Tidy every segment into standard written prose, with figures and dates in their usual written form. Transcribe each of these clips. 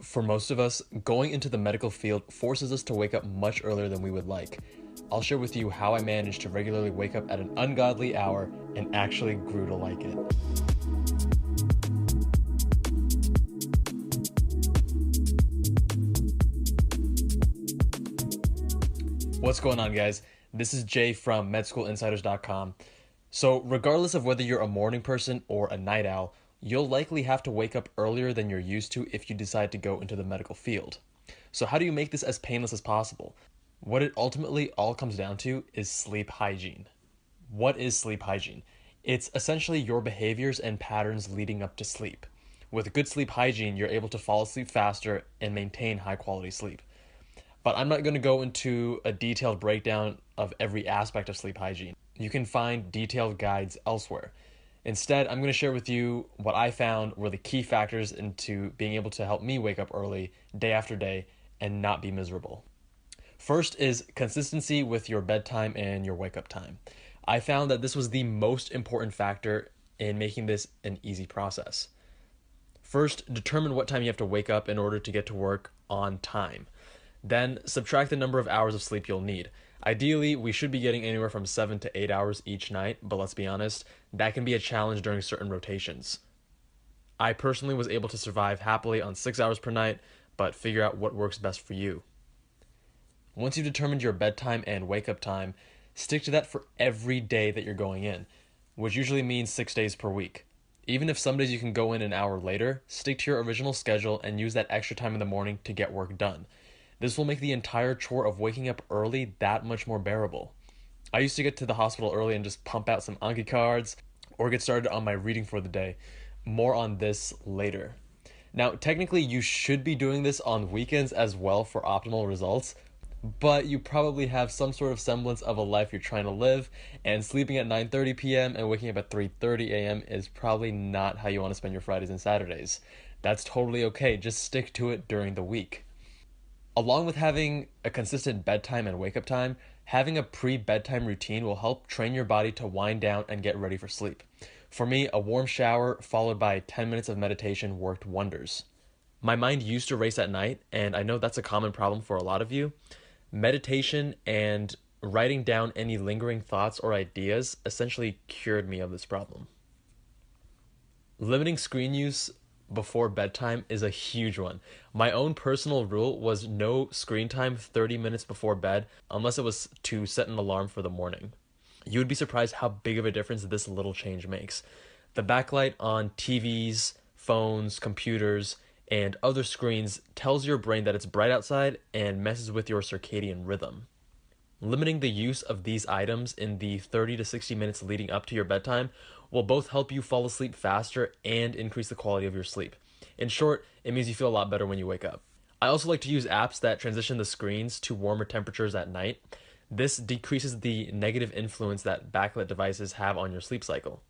For most of us, going into the medical field forces us to wake up much earlier than we would like. I'll share with you how I managed to regularly wake up at an ungodly hour and actually grew to like it. What's going on, guys? This is Jay from MedSchoolInsiders.com. So, regardless of whether you're a morning person or a night owl, you'll likely have to wake up earlier than you're used to if you decide to go into the medical field. So, how do you make this as painless as possible? What it ultimately all comes down to is sleep hygiene. What is sleep hygiene? It's essentially your behaviors and patterns leading up to sleep. With good sleep hygiene, you're able to fall asleep faster and maintain high quality sleep. But I'm not going to go into a detailed breakdown of every aspect of sleep hygiene. You can find detailed guides elsewhere. Instead, I'm going to share with you what I found were the key factors into being able to help me wake up early, day after day, and not be miserable. First is consistency with your bedtime and your wake up time. I found that this was the most important factor in making this an easy process. First, determine what time you have to wake up in order to get to work on time. Then, subtract the number of hours of sleep you'll need. Ideally, we should be getting anywhere from 7 to 8 hours each night, but let's be honest, that can be a challenge during certain rotations. I personally was able to survive happily on 6 hours per night, but figure out what works best for you. Once you've determined your bedtime and wake up time, stick to that for every day that you're going in, which usually means 6 days per week. Even if some days you can go in an hour later, stick to your original schedule and use that extra time in the morning to get work done. This will make the entire chore of waking up early that much more bearable. I used to get to the hospital early and just pump out some Anki cards or get started on my reading for the day. More on this later. Now, technically, you should be doing this on weekends as well for optimal results, but you probably have some sort of semblance of a life you're trying to live, and sleeping at 9:30 p.m. and waking up at 3:30 a.m. is probably not how you want to spend your Fridays and Saturdays. That's totally okay, just stick to it during the week. Along with having a consistent bedtime and wake up time, having a pre-bedtime routine will help train your body to wind down and get ready for sleep. For me, a warm shower followed by 10 minutes of meditation worked wonders. My mind used to race at night, and I know that's a common problem for a lot of you. Meditation and writing down any lingering thoughts or ideas essentially cured me of this problem. Limiting screen use before bedtime is a huge one. My own personal rule was no screen time 30 minutes before bed unless it was to set an alarm for the morning. You would be surprised how big of a difference this little change makes. The backlight on TVs, phones, computers, and other screens tells your brain that it's bright outside and messes with your circadian rhythm. Limiting the use of these items in the 30 to 60 minutes leading up to your bedtime will both help you fall asleep faster and increase the quality of your sleep. In short, it means you feel a lot better when you wake up. I also like to use apps that transition the screens to warmer temperatures at night. This decreases the negative influence that backlit devices have on your sleep cycle.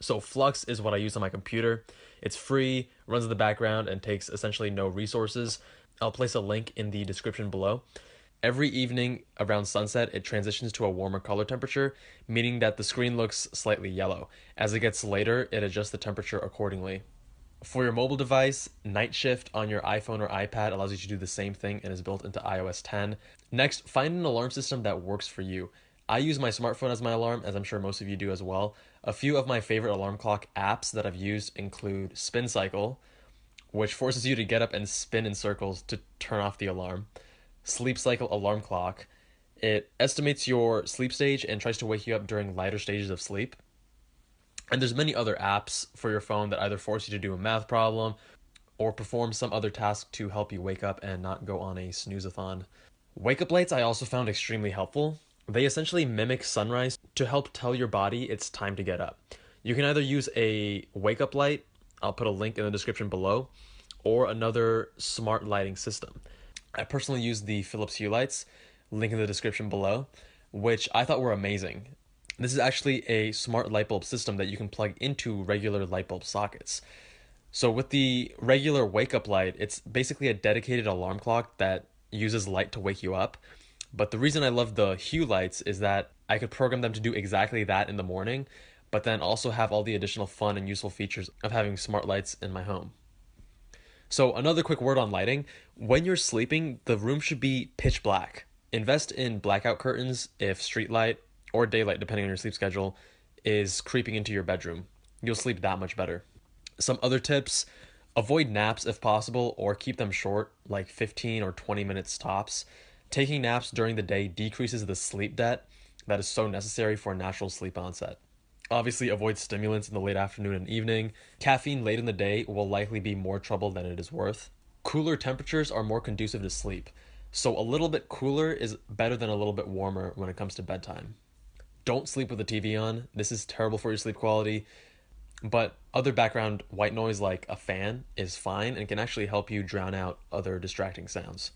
So Flux is what I use on my computer. It's free, runs in the background, and takes essentially no resources. I'll place a link in the description below. Every evening around sunset, it transitions to a warmer color temperature, meaning that the screen looks slightly yellow. As it gets later, it adjusts the temperature accordingly. For your mobile device, Night Shift on your iPhone or iPad allows you to do the same thing and is built into iOS 10. Next, find an alarm system that works for you. I use my smartphone as my alarm, as I'm sure most of you do as well. A few of my favorite alarm clock apps that I've used include Spin Cycle, which forces you to get up and spin in circles to turn off the alarm. Sleep Cycle Alarm Clock. It estimates your sleep stage and tries to wake you up during lighter stages of sleep. And there's many other apps for your phone that either force you to do a math problem or perform some other task to help you wake up and not go on a snooze-a-thon. Wake up lights I also found extremely helpful. They essentially mimic sunrise to help tell your body it's time to get up. You can either use a wake up light, I'll put a link in the description below, or another smart lighting system. I personally use the Philips Hue lights, link in the description below, which I thought were amazing. This is actually a smart light bulb system that you can plug into regular light bulb sockets. So with the regular wake up light, it's basically a dedicated alarm clock that uses light to wake you up. But the reason I love the Hue lights is that I could program them to do exactly that in the morning, but then also have all the additional fun and useful features of having smart lights in my home. So another quick word on lighting. When you're sleeping, the room should be pitch black. Invest in blackout curtains if street light or daylight, depending on your sleep schedule, is creeping into your bedroom. You'll sleep that much better. Some other tips: avoid naps if possible or keep them short, like 15 or 20 minutes tops. Taking naps during the day decreases the sleep debt that is so necessary for natural sleep onset. Obviously, avoid stimulants in the late afternoon and evening. Caffeine late in the day will likely be more trouble than it is worth. Cooler temperatures are more conducive to sleep, so a little bit cooler is better than a little bit warmer when it comes to bedtime. Don't sleep with the TV on. This is terrible for your sleep quality, but other background white noise like a fan is fine and can actually help you drown out other distracting sounds.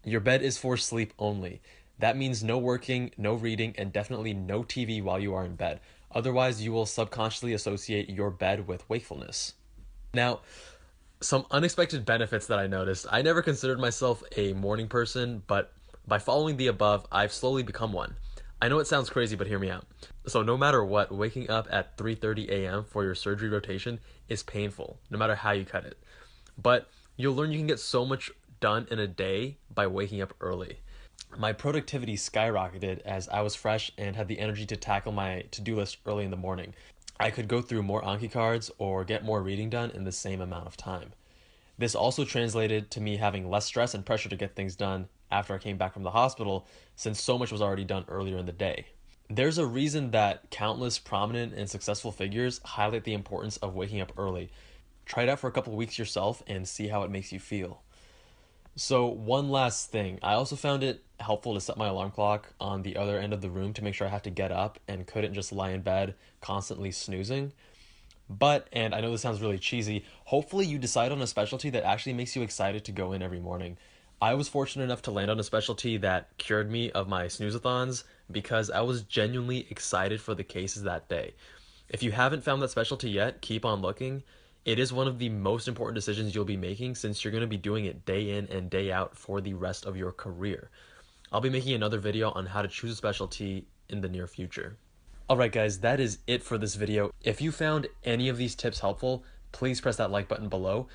Your bed is for sleep only. That means no working, no reading, and definitely no TV while you are in bed. Otherwise, you will subconsciously associate your bed with wakefulness. Now, some unexpected benefits that I noticed. I never considered myself a morning person, but by following the above, I've slowly become one. I know it sounds crazy, but hear me out. So no matter what, waking up at 3:30 a.m. for your surgery rotation is painful, no matter how you cut it. But you'll learn you can get so much done in a day by waking up early. My productivity skyrocketed as I was fresh and had the energy to tackle my to-do list early in the morning. I could go through more Anki cards or get more reading done in the same amount of time. This also translated to me having less stress and pressure to get things done after I came back from the hospital, since so much was already done earlier in the day. There's a reason that countless prominent and successful figures highlight the importance of waking up early. Try it out for a couple weeks yourself and see how it makes you feel. So one last thing, I also found it helpful to set my alarm clock on the other end of the room to make sure I have to get up and couldn't just lie in bed constantly snoozing. But, and I know this sounds really cheesy, hopefully you decide on a specialty that actually makes you excited to go in every morning. I was fortunate enough to land on a specialty that cured me of my snooze-a-thons because I was genuinely excited for the cases that day. If you haven't found that specialty yet, keep on looking. It is one of the most important decisions you'll be making since you're going to be doing it day in and day out for the rest of your career. I'll be making another video on how to choose a specialty in the near future. Alright guys, that is it for this video. If you found any of these tips helpful, please press that like button below.